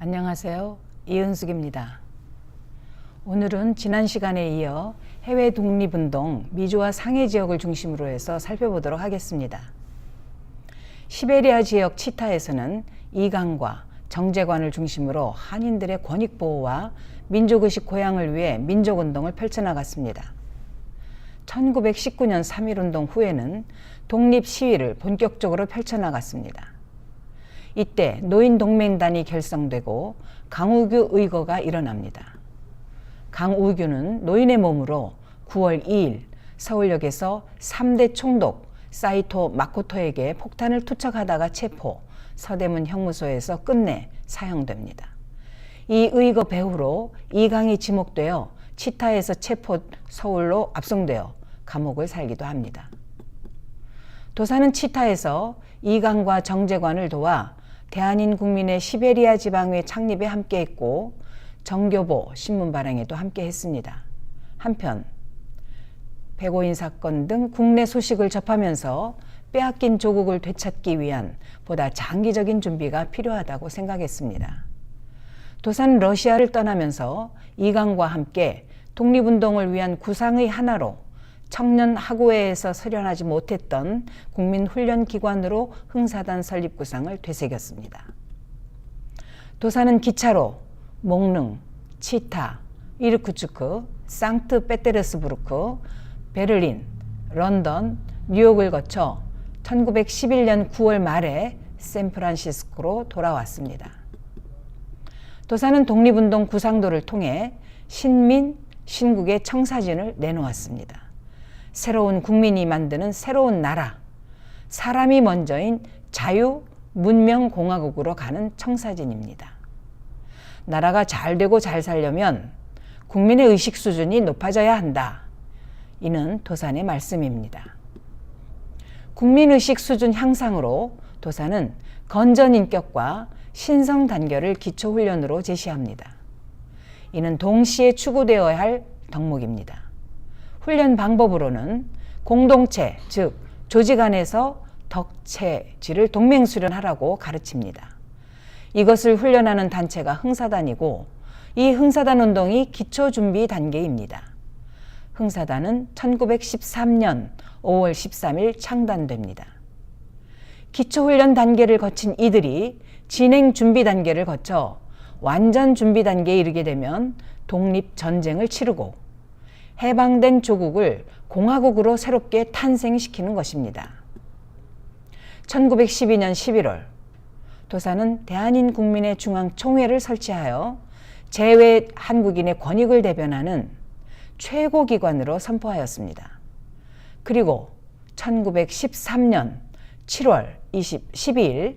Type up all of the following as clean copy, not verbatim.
안녕하세요. 이은숙입니다. 오늘은 지난 시간에 이어 해외 독립운동 미주와 상해 지역을 중심으로 해서 살펴보도록 하겠습니다. 시베리아 지역 치타에서는 이강과 정제관을 중심으로 한인들의 권익보호와 민족의식 고양을 위해 민족운동을 펼쳐나갔습니다. 1919년 3.1운동 후에는 독립시위를 본격적으로 펼쳐나갔습니다. 이때 노인동맹단이 결성되고 강우규 의거가 일어납니다. 강우규는 노인의 몸으로 9월 2일 서울역에서 3대 총독 사이토 마코토에게 폭탄을 투척하다가 체포, 서대문 형무소에서 끝내 사형됩니다. 이 의거 배후로 이강이 지목되어 치타에서 체포 서울로 압송되어 감옥을 살기도 합니다. 도사는 치타에서 이강과 정제관을 도와 대한인 국민의 시베리아 지방회 창립에 함께했고 정교보 신문 발행에도 함께했습니다. 한편 백오인 사건 등 국내 소식을 접하면서 빼앗긴 조국을 되찾기 위한 보다 장기적인 준비가 필요하다고 생각했습니다. 도사는 러시아를 떠나면서 이강과 함께 독립운동을 위한 구상의 하나로 청년학우회에서 설현하지 못했던 국민훈련기관으로 흥사단 설립 구상을 되새겼습니다. 도사는 기차로 몽릉, 치타, 이르쿠츠크, 상트페테르스부르크, 베를린, 런던, 뉴욕을 거쳐 1911년 9월 말에 샌프란시스코로 돌아왔습니다. 도사는 독립운동 구상도를 통해 신민, 신국의 청사진을 내놓았습니다. 새로운 국민이 만드는 새로운 나라, 사람이 먼저인 자유문명공화국으로 가는 청사진입니다. 나라가 잘 되고 잘 살려면 국민의 의식 수준이 높아져야 한다. 이는 도산의 말씀입니다. 국민의식 수준 향상으로 도산은 건전인격과 신성단결을 기초훈련으로 제시합니다. 이는 동시에 추구되어야 할 덕목입니다. 훈련 방법으로는 공동체, 즉 조직 안에서 덕체지를 동맹수련하라고 가르칩니다. 이것을 훈련하는 단체가 흥사단이고 이 흥사단 운동이 기초준비 단계입니다. 흥사단은 1913년 5월 13일 창단됩니다. 기초훈련 단계를 거친 이들이 진행준비 단계를 거쳐 완전 준비 단계에 이르게 되면 독립전쟁을 치르고 해방된 조국을 공화국으로 새롭게 탄생시키는 것입니다. 1912년 11월 도사는 대한인 국민의 중앙총회를 설치하여 재외 한국인의 권익을 대변하는 최고기관으로 선포하였습니다. 그리고 1913년 7월 12일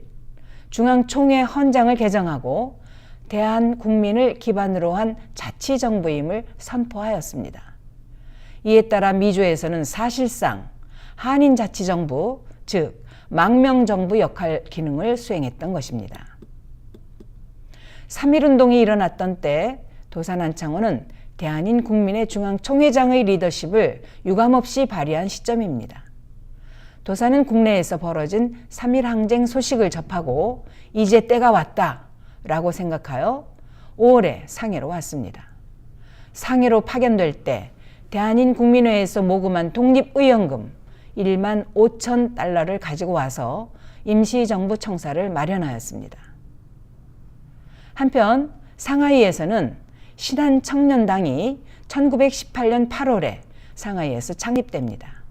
중앙총회 헌장을 개정하고 대한국민을 기반으로 한 자치정부임을 선포하였습니다. 이에 따라 미주에서는 사실상 한인자치정부, 즉 망명정부 역할 기능을 수행했던 것입니다. 3.1운동이 일어났던 때 도산한창호는 대한인 국민의 중앙총회장의 리더십을 유감없이 발휘한 시점입니다. 도산은 국내에서 벌어진 3.1항쟁 소식을 접하고 이제 때가 왔다 라고 생각하여 5월에 상해로 왔습니다. 상해로 파견될 때 대한인 국민회에서 모금한 독립의연금 1만 5천 달러를 가지고 와서 임시정부 청사를 마련하였습니다. 한편 상하이에서는 신한청년당이 1918년 8월에 상하이에서 창립됩니다.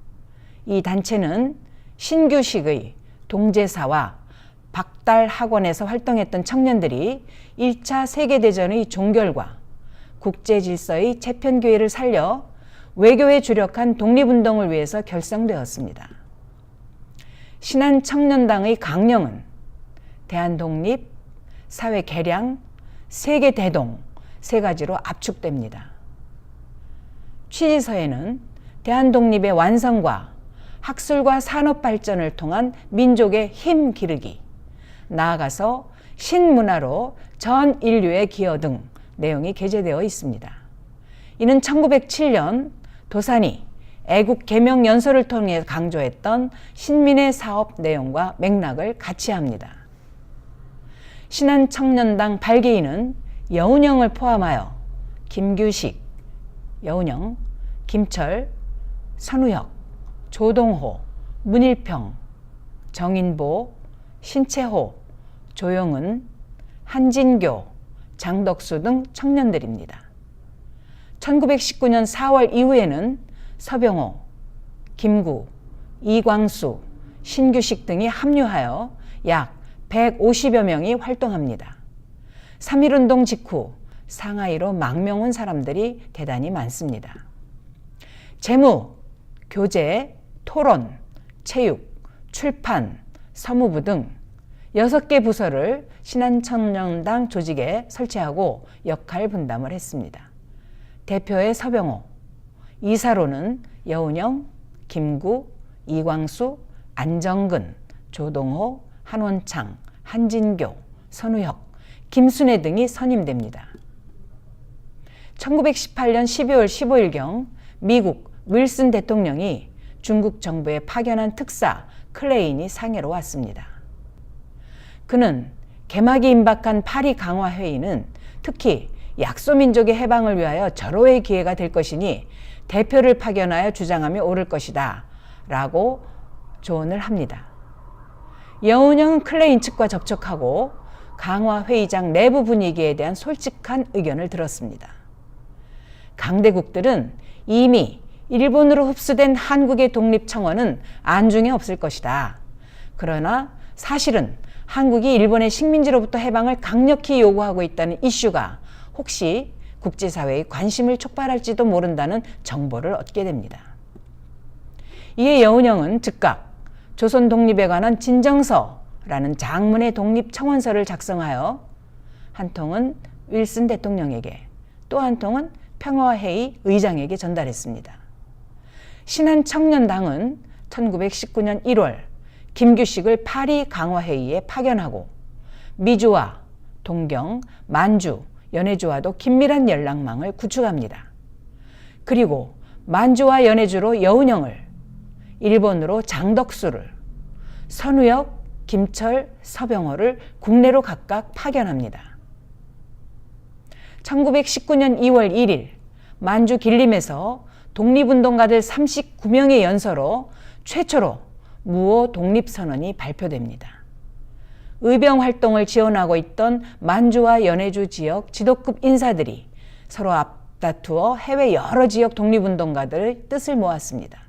이 단체는 신규식의 동제사와 박달학원에서 활동했던 청년들이 1차 세계대전의 종결과 국제질서의 재편기회를 살려 외교에 주력한 독립운동을 위해서 결성되었습니다. 신한청년당의 강령은 대한독립, 사회개량, 세계대동 세 가지로 압축됩니다. 취지서에는 대한독립의 완성과 학술과 산업발전을 통한 민족의 힘 기르기, 나아가서 신문화로 전 인류의 기여 등 내용이 게재되어 있습니다. 이는 1907년 도산이 애국 개명 연설을 통해 강조했던 신민의 사업 내용과 맥락을 같이 합니다. 신한청년당 발기인은 여운형을 포함하여 김규식, 여운형, 김철, 선우혁, 조동호, 문일평, 정인보, 신채호, 조영은, 한진교, 장덕수 등 청년들입니다. 1919년 4월 이후에는 서병호, 김구, 이광수, 신규식 등이 합류하여 약 150여 명이 활동합니다. 3.1운동 직후 상하이로 망명 온 사람들이 대단히 많습니다. 재무, 교재, 토론, 체육, 출판, 서무부 등 6개 부서를 신한청년당 조직에 설치하고 역할 분담을 했습니다. 대표의 서병호, 이사로는 여운형, 김구, 이광수, 안정근, 조동호, 한원창, 한진교, 선우혁, 김순애 등이 선임됩니다. 1918년 12월 15일경 미국 윌슨 대통령이 중국 정부에 파견한 특사 클레인이 상해로 왔습니다. 그는 개막이 임박한 파리 강화 회의는 특히 약소민족의 해방을 위하여 절호의 기회가 될 것이니 대표를 파견하여 주장하며 옳을 것이다 라고 조언을 합니다. 여운형은 클레인 측과 접촉하고 강화 회의장 내부 분위기에 대한 솔직한 의견을 들었습니다. 강대국들은 이미 일본으로 흡수된 한국의 독립청원은 안중에 없을 것이다. 그러나 사실은 한국이 일본의 식민지로부터 해방을 강력히 요구하고 있다는 이슈가 혹시 국제사회의 관심을 촉발할지도 모른다는 정보를 얻게 됩니다. 이에 여운형은 즉각 조선 독립에 관한 진정서라는 장문의 독립청원서를 작성하여 한 통은 윌슨 대통령에게 또 한 통은 평화회의 의장에게 전달했습니다. 신한청년당은 1919년 1월 김규식을 파리 강화회의에 파견하고 미주와 동경, 만주, 연해주와도 긴밀한 연락망을 구축합니다. 그리고 만주와 연해주로 여운형을, 일본으로 장덕수를, 선우혁, 김철, 서병호를 국내로 각각 파견합니다. 1919년 2월 1일 만주 길림에서 독립운동가들 39명의 연서로 최초로 무호 독립선언이 발표됩니다. 의병 활동을 지원하고 있던 만주와 연해주 지역 지도급 인사들이 서로 앞다투어 해외 여러 지역 독립운동가들의 뜻을 모았습니다.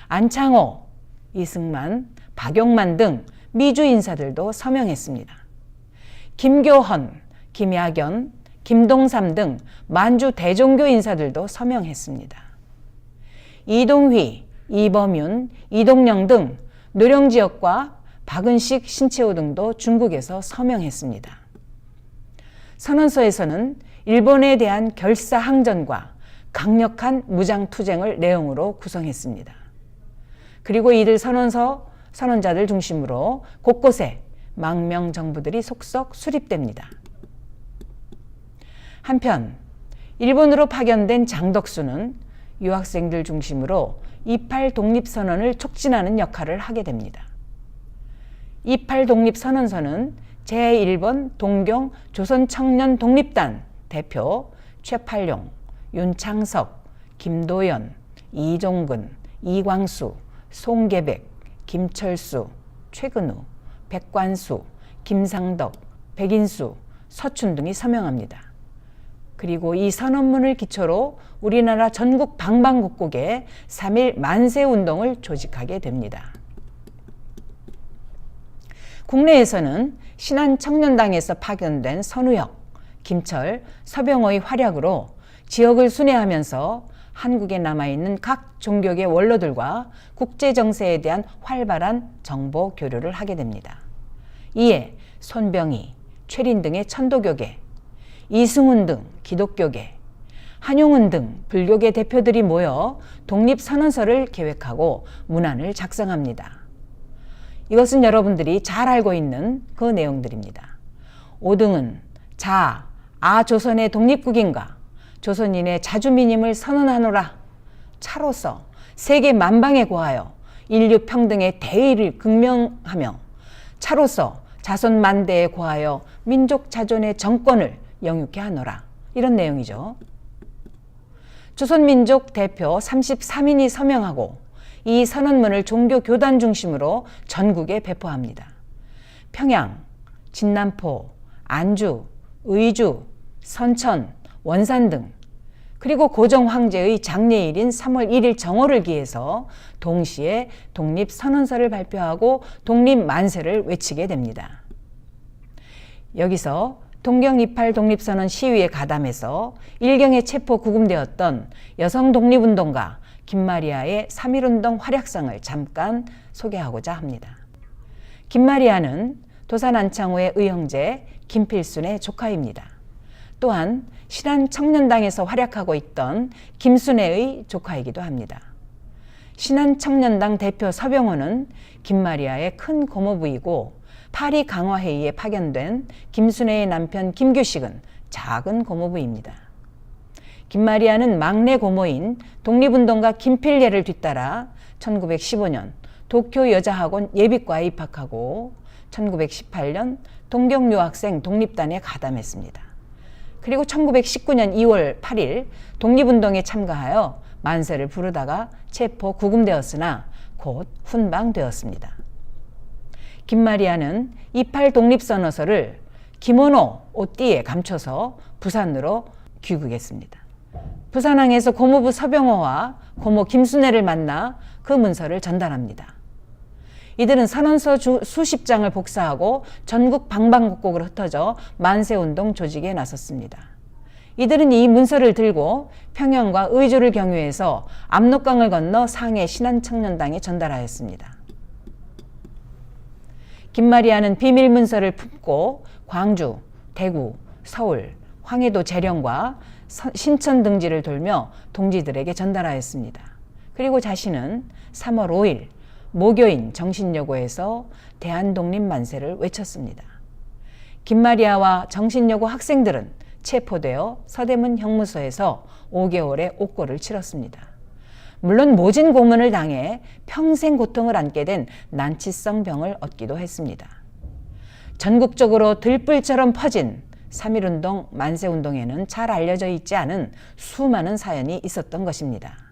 안창호, 이승만, 박용만 등 미주 인사들도 서명했습니다. 김교헌, 김야견, 김동삼 등 만주 대종교 인사들도 서명했습니다. 이동휘, 이범윤, 이동영 등 노령지역과 박은식, 신채호 등도 중국에서 서명했습니다. 선언서에서는 일본에 대한 결사항전과 강력한 무장투쟁을 내용으로 구성했습니다. 그리고 이들 선언자들 중심으로 곳곳에 망명 정부들이 속속 수립됩니다. 한편 일본으로 파견된 장덕수는 유학생들 중심으로 28 독립선언을 촉진하는 역할을 하게 됩니다. 28 독립선언서는 제1번 동경 조선청년 독립단 대표 최팔룡, 윤창석, 김도연, 이종근, 이광수, 송계백, 김철수, 최근우, 백관수, 김상덕, 백인수, 서춘 등이 서명합니다. 그리고 이 선언문을 기초로 우리나라 전국 방방곡곡에 3.1 만세운동을 조직하게 됩니다. 국내에서는 신한청년당에서 파견된 선우혁, 김철, 서병호의 활약으로 지역을 순회하면서 한국에 남아있는 각 종교계 원로들과 국제정세에 대한 활발한 정보 교류를 하게 됩니다. 이에 손병희, 최린 등의 천도교계, 이승훈 등 기독교계, 한용운 등 불교계 대표들이 모여 독립선언서를 계획하고 문안을 작성합니다. 이것은 여러분들이 잘 알고 있는 그 내용들입니다. 5등은 자, 아조선의 독립국인과 조선인의 자주민임을 선언하노라. 차로서 세계 만방에 고하여 인류 평등의 대의를 극명하며 차로서 자손 만대에 고하여 민족 자존의 정권을 영유케 하노라. 이런 내용이죠. 조선민족 대표 33인이 서명하고 이 선언문을 종교 교단 중심으로 전국에 배포합니다. 평양, 진남포, 안주, 의주, 선천, 원산 등 그리고 고종 황제의 장례일인 3월 1일 정오를 기해서 동시에 독립선언서를 발표하고 독립만세를 외치게 됩니다. 여기서 동경 28 독립선언 시위에 가담해서 일경에 체포 구금되었던 여성 독립운동가 김마리아의 3.1운동 활약상을 잠깐 소개하고자 합니다. 김마리아는 도산 안창호의 의형제 김필순의 조카입니다. 또한 신한청년당에서 활약하고 있던 김순애의 조카이기도 합니다. 신한청년당 대표 서병호는 김마리아의 큰 고모부이고 파리 강화회의에 파견된 김순애의 남편 김규식은 작은 고모부입니다. 김마리아는 막내 고모인 독립운동가 김필예를 뒤따라 1915년 도쿄 여자학원 예비과에 입학하고 1918년 동경유학생 독립단에 가담했습니다. 그리고 1919년 2월 8일 독립운동에 참가하여 만세를 부르다가 체포 구금되었으나 곧 훈방되었습니다. 김마리아는 28 독립선언서를 기모노 옷띠에 감춰서 부산으로 귀국했습니다. 부산항에서 고모부 서병호와 고모 김순애를 만나 그 문서를 전달합니다. 이들은 선언서 수십 장을 복사하고 전국 방방곡곡으로 흩어져 만세운동 조직에 나섰습니다. 이들은 이 문서를 들고 평양과 의주를 경유해서 압록강을 건너 상해 신한청년당에 전달하였습니다. 김마리아는 비밀 문서를 품고 광주, 대구, 서울, 황해도 재령과 신천 등지를 돌며 동지들에게 전달하였습니다. 그리고 자신은 3월 5일 모교인 정신여고에서 대한독립만세를 외쳤습니다. 김마리아와 정신여고 학생들은 체포되어 서대문 형무소에서 5개월의 옥고를 치렀습니다. 물론 모진 고문을 당해 평생 고통을 안게 된 난치성 병을 얻기도 했습니다. 전국적으로 들불처럼 퍼진 3.1운동 만세운동에는 잘 알려져 있지 않은 수많은 사연이 있었던 것입니다.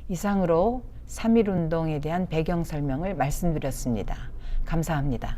이상으로 3.1운동에 대한 배경 설명을 말씀드렸습니다. 감사합니다.